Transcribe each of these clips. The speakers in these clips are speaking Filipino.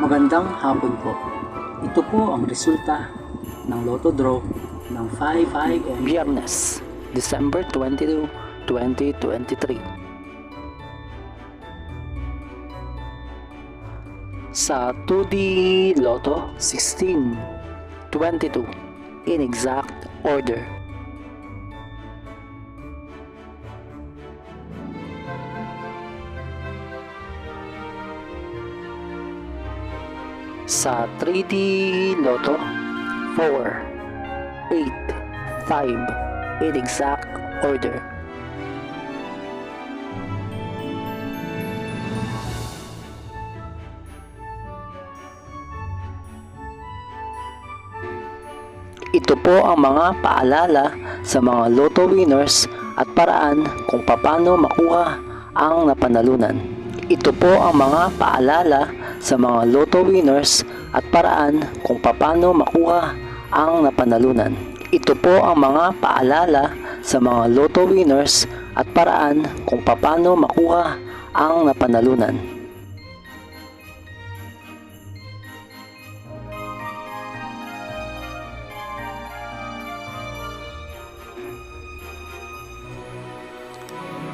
Magandang hapon po. Ito po ang resulta ng Lotto Draw ng 5 AM Biyernes, December 22, 2023. Sa 2D Lotto 16, 22 in exact order. Sa 3D Lotto 4, 8, 5 in exact order. Ito po ang mga paalala sa mga Lotto winners at paraan kung paano makuha ang napanalunan. Ito po ang mga paalala sa mga Lotto winners at paraan kung paano makuha ang napanalunan. Ito po ang mga paalala sa mga Lotto winners at paraan kung paano makuha ang napanalunan.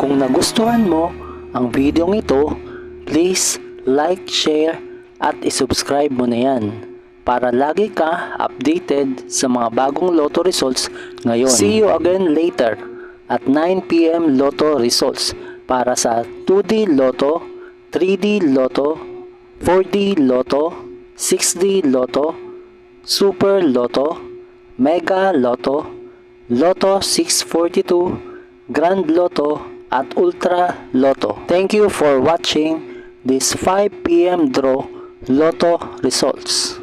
Kung nagustuhan mo ang video ito, please like, share at isubscribe mo na yan para lagi ka updated sa mga bagong Lotto results ngayon. See you again later at 9 PM Lotto results para sa 2D Lotto, 3D Lotto, 4D Lotto, 6D Lotto, Super Lotto, Mega Lotto, Lotto 642, Grand Lotto at Ultra Lotto. Thank you for watching this 5 PM draw Lotto results.